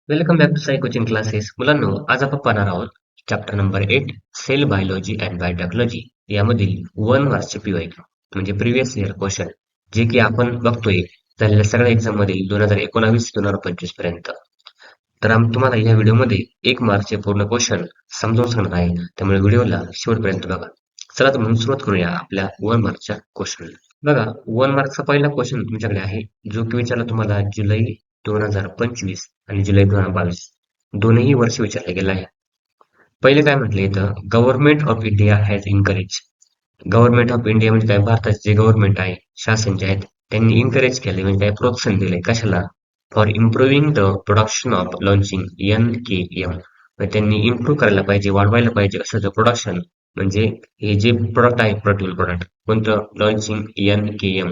Welcome back to Sai coaching classes. मुलांनो, आज आपण पाहणार आहोत chapter number 8 cell biology and biotechnology यामधील 1 मार्क्सचे पीवायक्यू म्हणजे प्रिव्हियस इयर क्वेश्चन, जे की आपण बघतोय झालेल्या सगळ्या एक्झाम मधील 2019-2025 पर्यंत. तर तुम्हाला या व्हिडिओमध्ये 1 मार्कचे पूर्ण क्वेश्चन समजावून सांगणार आहे, त्यामुळे व्हिडिओला शेवटपर्यंत बघा. चला तर म्हणून सुरुवात करूया आपल्या 1 मार्कच्या क्वेश्चन. बघा, 1 मार्कचा पहिला क्वेश्चन तुमच्याकडे आहे, जो की विचारला तुम्हाला जुलै 2025 आणि जुलै 2022 दोन्ही वर्ष विचारला गेला आहे. पहिले काय म्हटले इथं, government of India has encourage. Government of India म्हणजे काय, भारताचे जे गव्हर्नमेंट आहे, शासन जे आहेत, त्यांनी इनकरेज केले म्हणजे काय, प्रोत्साहन दिले कशाला, for improving the production of launching NKM. त्यांनी इम्प्रूव्ह करायला पाहिजे, वाढवायला पाहिजे असं प्रोडक्शन, म्हणजे हे जे प्रोडक्ट आहे, प्रोड्युल प्रोडक्ट कोणतं, लॉन्चिंग NKM.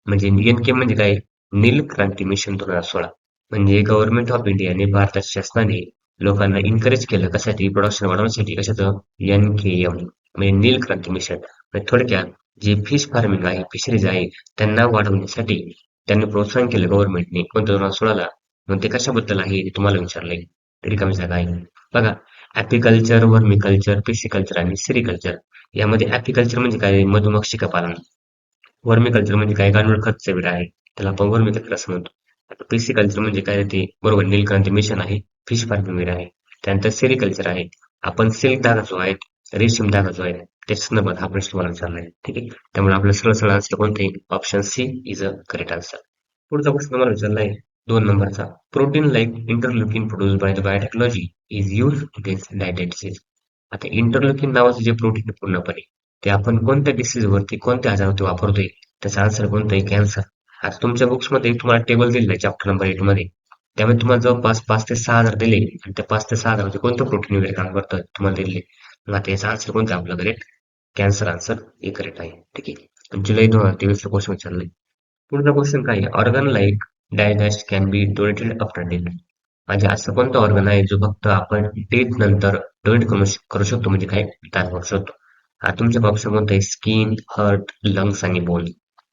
म्हणजे NKM म्हणजे काय, नील क्रांती मिशन 2016. म्हणजे गव्हर्नमेंट ऑफ इंडियाने, भारताच्या शासनाने लोकांना इन्करेज केलं कशासाठी, प्रोडक्शन वाढवण्यासाठी. कशाचं, NKM म्हणजे नील क्रांती मिशन. म्हणजे थोडक्यात जे फिश फार्मिंग आहे, फिशरीज आहे, त्यांना वाढवण्यासाठी त्यांनी प्रोत्साहन केलं गव्हर्नमेंटने कोणत्या 2016ला. मग ते कशाबद्दल आहे ते तुम्हाला विचारलंय, रिकामी जागा आहे. बघा, ॲपिकल्चर, वर्मिकल्चर, पिसिकल्चर आणि सेरिकल्चर. यामध्ये ॲपिकल्चर म्हणजे काय, मधुमक्षिका पालन. वर्मिकल्चर म्हणजे काय, गांडूळ खत विडा आहे, त्याला आपण वर्मिकल्चर असं म्हणतो. आता पिसिकल्चर म्हणजे काय, ते बरोबर नीलक्रांती मिशन आहे, फिश फार्मिंग विडा आहे. त्यानंतर सेरिकल्चर आहे, आपण सिल्क धागा जो आहे, रेशीम धागा जो आहे, त्याच्या संदर्भात हा प्रश्न तुम्हाला विचारलाय. ठीक आहे, त्यामुळे आपलं सरळ सरळ आन्सर कोणते, option C is a correct answer. पुढचा प्रश्न तुम्हाला विचारलाय 2 नंबरचा, protein like interleukin produce by the biotechnology is use against diabetes. आता इंटरल्युकिन नावाचं जे प्रोटीन पूर्णपणे, ते आपण कोणत्या डिसीज वरती, कोणत्या आजारावरती वापरतोय, त्याचा आन्सर कोणतं आहे, कॅन्सर. आता तुमच्या बुक्समध्ये तुम्हाला टेबल दिलेलं आहे चॅप्टर नंबर 8 मध्ये, त्यामध्ये तुम्हाला जवळपास 5 ते 6 आजार दिले आणि त्या 5 ते 6 आजारामध्ये कोणतं प्रोटीन वगैरे काम करतं तुम्हाला दिले. मग आता याचा आन्सर कोणतं आपलं करेक्ट, कॅन्सर आन्सर हे करेक्ट आहे. ठीक आहे, जुलै 2023 क्वेश्चन विचारलंय. पुढचा क्वेश्चन काय आहे, organ like digest can be donated after death. म्हणजे असं कोणतं ऑर्गन आहे जो फक्त आपण डेथ नंतर डोनेट करू शकतो, म्हणजे काय, दान करू शकतो. आता तुमच्या ऑप्शन कोणतं आहे, स्किन, हर्ट, लंग्स आणि बोन.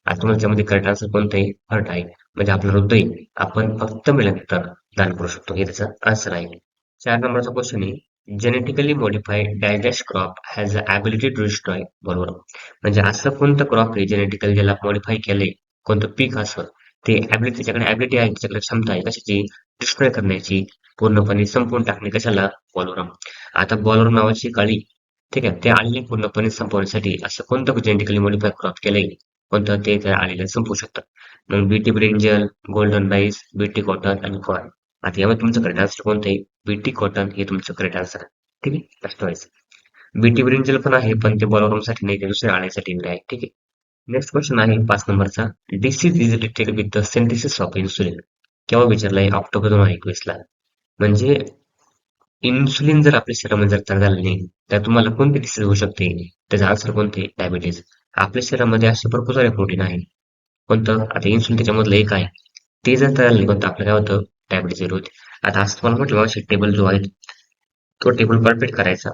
आता तुम्हाला त्यामध्ये करेक्ट आन्सर कोणतं आहे, हर्ट आहे. म्हणजे आपलं हृदय आपण फक्त मेल्यानंतर दान करू शकतो, हे त्याचं आन्सर आहे. 4 नंबरचा क्वेश्चन आहे, genetically modified digest crop has a ability to destroy. बरोबर. म्हणजे असं कोणतं क्रॉप आहे जेनेटिकली ज्याला मॉडिफाय केलंय, कोणतं पीक असं, ते ॲबिलिटी, त्याच्याकडे ॲबिलिटी आहे, त्याच्याकडे क्षमता आहे कशाची, डिस्ट्रॉय करण्याची, पूर्णपणे संपवून टाकणे. कशाला, बॉलरम. आता बॉलरम नावाची काळी, ठीक आहे, त्या आळीला पूर्णपणे संपवण्यासाठी असं कोणतं जेनेटिकली मॉडिफाय क्रॉप केलंय, कोणतं ते त्या आळीला संपवू शकतं. मग BT brinjal, golden rice, BT cotton आणि कॉर्न. आता यामध्ये तुमचं करेक्ट आन्सर कोणतं आहे, बीटी कॉटन हे तुमचं करेक्ट आन्सर आहे. ठीक आहे, फर्स्ट चॉईस. बीटी ब्रिंजल पण आहे, पण ते बॉलरमसाठी नाही, ते दुसऱ्या आळ्यासाठी आहे. ठीक आहे. नेक्स्ट क्वेश्चन आहे 5 नंबरचा, disease is related with the synthesis of insulin. केव्हा विचारलाय, ऑक्टोबर 2021 ला. म्हणजे इन्सुलिन जर आपल्या शरीरामध्ये जर तयार झालं नाही, तर तुम्हाला कोणती डिसीज होऊ शकते, त्याचा आन्सर कोणते, डायबिटीज. आपल्या शरीरामध्ये असे भरपूर सारे प्रोटीन आहे, कोणतं, आता इन्सुलिन त्याच्यामधलं एक आहे, ते जर तयार नाही कोणतं, आपलं काय होतं, डायबिटीज होते. आता असं तुम्हाला म्हटलं मग टेबल जो आहे, तो टेबल परफेक्ट करायचा.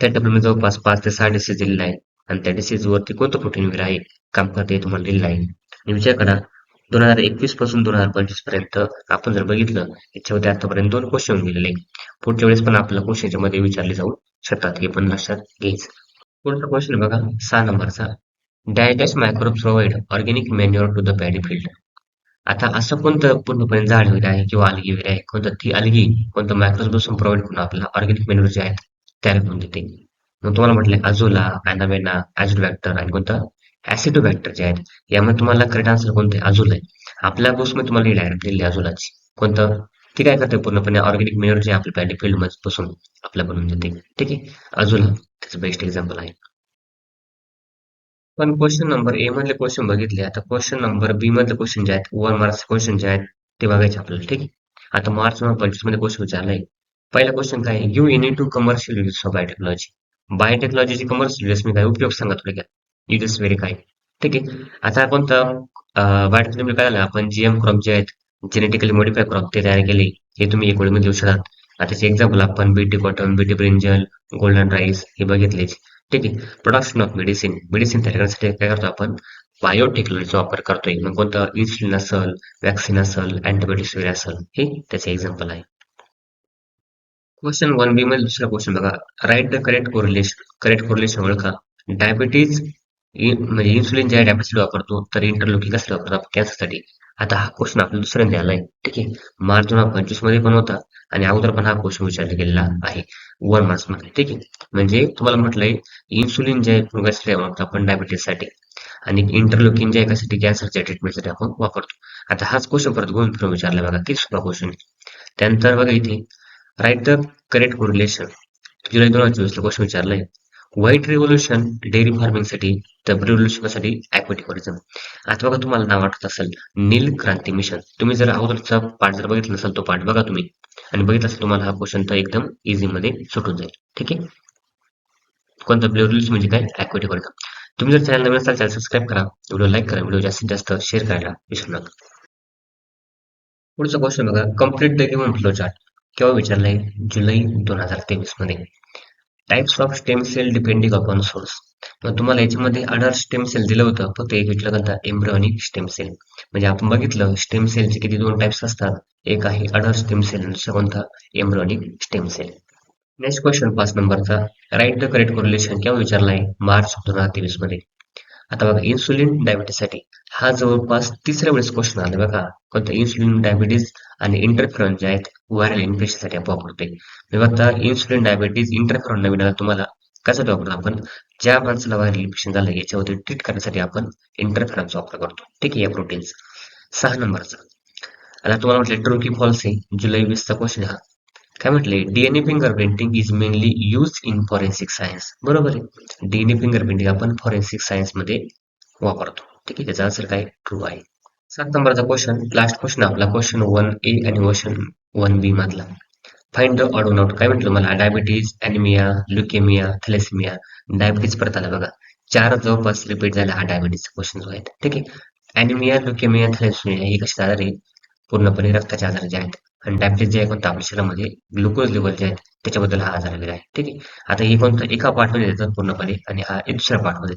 त्या टेबलमध्ये जवळपास 5 ते 6 डिसीज दिलेला आहे, आणि त्या डिसीज वरती कोणतं प्रोटीन वगैरे आहे, काम करते, तुम्हाला दिलेलं आहे. आणि विचार करा, 2021 पासून 2025 पर्यंत आपण जर बघितलं, याच्यामध्ये आतापर्यंत 2 क्वेश्चन दिलेले. पुढच्या वेळेस पण आपल्याला क्वेश्चनच्या मध्ये विचारले जाऊ शकतात, हे पण लक्षात घ्यायचं. पुढचा क्वेश्चन बघा, 6 नंबरचा, detach microbes provide organic manure to the paddy field. आता असं कोणतं पूर्णपणे झाड वगैरे आहे किंवा अलगी वगैरे आहे, कोणतं ती अलगी कोणतं मायक्रोब्स बसून प्रोव्हाइड करून आपल्याला ऑर्गॅनिक मॅन्युअर जे आहेत तयार करून देते. मग तुम्हाला म्हटलंय अझोला, अॅनाबेना, ॲझोबॅक्टर आणि कोणतं, ॲसिडोबॅक्टर जे आहेत. यामध्ये तुम्हाला करेक्ट आन्सर कोणतं आहे, अझोला आहे. आपल्या बुक्समध्ये तुम्हाला ही डायरेक्ट दिली अझोलाची. कोणतं, ती काय करते, पूर्णपणे ऑर्गॅनिक मॅन्युअर जे आपल्या पॅडी फील्ड मध्ये बसून आपल्या बनवून देते. ठीक आहे, अझोला त्याचं बेस्ट एक्झाम्पल आहे. पण क्वेश्चन नंबर ए मधले क्वेश्चन बघितले, आता क्वेश्चन नंबर बी मधले क्वेश्चन जे आहेत, 1 मार्क्स क्वेश्चन जे आहेत, ते बघायचे आपल्याला. ठीक आहे, आता मार्च 2025 मध्ये क्वेश्चन विचारलाय. पहिला क्वेश्चन काय आहे, give any two commercial uses of biotechnology. बायोटेक्नॉलॉजीची कमर्शियल युजेस मी काय, उपयोग सांगा थोडक्यात, युजेस वेरी काय. ठीक आहे, आता कोणतं, बायोटेक्नॉलॉजी काय झालं, आपण जीएम क्रॉप जे आहेत, जेनेटिकली मॉडिफाय क्रॉप ते तयार केले, हे तुम्ही एक वेळेमध्ये देऊ शकता. आता त्याचे एक्झाम्पल आपण BT cotton, BT brinjal, golden rice हे बघितलेच. ठीक आहे, प्रोडक्शन ऑफ मेडिसिन, मेडिसिन तयार करण्यासाठी काय करतो आपण, बायोटेक्नॉलॉजीचा वापर करतोय, मग कोणतं इन्सुलिन असेल, वॅक्सिन असेल, अँटीबायोटिक्स वगैरे असेल, हे त्याचे एक्झाम्पल आहे. क्वेश्चन 1 बी मध्ये दुसरा क्वेश्चन बघा. राईट द करेक्ट कोरिलेशन ओळखा. डायबिटीज म्हणजे इन्सुलिन जे आहे डायबिटीससाठी वापरतो, तर इंटरलोकिंग कशासाठी वापरतो आपण कॅन्सरसाठी. आता हा क्वेश्चन आपल्याला दुसऱ्यांदा आलाय. ठीक आहे. मार्च 2025 मध्ये पण होता आणि अगोदर पण हा क्वेश्चन विचारला गेलेला आहे 1 मार्क्स मध्ये. ठीक आहे. म्हणजे तुम्हाला म्हटलंय इन्सुलिन जे आहे कशासाठी वापरतो आपण डायबिटीससाठी आणि इंटरलोकिंग जे आहे कशासाठी कॅन्सरच्या ट्रीटमेंटसाठी आपण वापरतो. आता हाच क्वेश्चन परत घुमून फिरून विचारला बघा, किती सोपा क्वेश्चन. त्यानंतर बघा इथे राईट द करेक्ट कोरिलेशन. जुलै 2024 ला क्वेश्चन विचारलाय. व्हाईट रिव्होल्युशन डेअरी फार्मिंगसाठी, तर रिव्होल्युशनसाठी ॲक्वाटिक. आता बघा तुम्हाला नाव आठवत असेल नील क्रांती मिशन. तुम्ही जर अगोदरचा पार्ट जर बघितला नसेल तो पार्ट बघा तुम्ही आणि बघितलं असेल तुम्हाला हा क्वेश्चन तर एकदम इझी मध्ये सुटून जाईल. ठीक आहे. कोणता रिव्होल्युशन म्हणजे काय ॲक्वाटिक. तुम्ही जर चॅनल नवीन असाल चॅनल सबस्क्राईब करा, व्हिडिओ लाईक करा, व्हिडिओ जास्तीत जास्त शेअर करायला विसरू नका. पुढचा क्वेश्चन बघा. Complete the given flow chart. केव्हा विचारलाय? जुलै 2023 मध्ये. Types of stem cell depending upon source. मग तुम्हाला याच्यामध्ये अडल्ट स्टेम सेल दिलं होतं, फक्त एक विचारलं होतं एम्ब्रियोनिक स्टेम सेल. म्हणजे आपण बघितलं स्टेम सेलचे किती 2 टाइप्स असतात. एक आहे अडल्ट स्टेम सेल आणि दुसरा कोणता embryonic stem cell. Next question 5 नंबरचा. राईट द करेक्ट कोरिलेशन केव्हा विचारलाय? मार्च 2023 मध्ये. आता बघा इन्सुलिन डायबिटीससाठी हा जवळपास तिसऱ्या वेळेस क्वेश्चन आला बघा. कोणतं इन्सुलिन डायबिटीज आणि इंटरफेरॉन जे आहेत व्हायरल इन्फेक्शनसाठी आपण वापरतोय. म्हणजे आता इन्सुलिन डायबिटीज इंटरफेरॉन नवीन आला तुम्हाला कशासाठी वापरतो आपण? ज्या माणसाला व्हायरल इन्फेक्शन झालं याच्यावरती ट्रीट करण्यासाठी आपण इंटरफेरॉनचा वापर करतो. ठीक आहे. या प्रोटीन्स 6 नंबरचा. आता तुम्हाला म्हटलं ट्रू की फॉल्स आहे. जुलै 20 चा क्वेश्चन हा. काय म्हटले? DNA fingerprinting is mainly use in forensic science. बरोबर आहे. डीएनए फिंगरप्रिंटिंग आपण फॉरेन्सिक सायन्स मध्ये वापरतो. ठीक आहे. त्याचा आन्सर काय ट्रू आहे. 7 नंबरचा क्वेश्चन लास्ट क्वेश्चन आपला क्वेश्चन 1 ए आणि क्वेश्चन 1 बी मधला. Find the odd one out. काय म्हटलं मला? Diabetes, anemia, leukemia, thalassemia. Diabetes परत आला बघा. 4 जवळपास रिपीट झाला हा डायबिटीजचा क्वेश्चन जो आहे. ठीक आहे. अॅनिमिया, ल्युकेमिया, थॅलेसेमिया हे कसे आजार आहे? पूर्णपणे रक्ताचे आजार जे आहेत. आणि डायबिटीज जे आहे कोणतं आपल्या शरीरामध्ये ग्लुकोज लेवल जे आहेत त्याच्याबद्दल हा आजार आलेला आहे. ठीक आहे. आता हे कोणतं एका पार्टमध्ये येतं पूर्णपणे आणि हा एक दुसऱ्या पार्टमध्ये.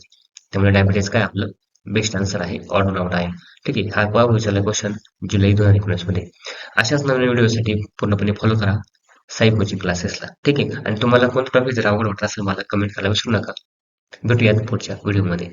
त्यामुळे डायबिटीज काय आपलं बेस्ट आन्सर आहे. ऑड वन आउट आहे. ठीक आहे. हा केव्हा विचारला क्वेश्चन? जुलै 2019 मध्ये. अशाच नवीन व्हिडिओसाठी पूर्णपणे फॉलो करा साई कोचिंग क्लासेसला. ठीक आहे. आणि तुम्हाला कोणता टॉपिक जर आवड वाटत असेल मला कमेंट करायला विसरू नका. भेटूयात पुढच्या व्हिडिओमध्ये.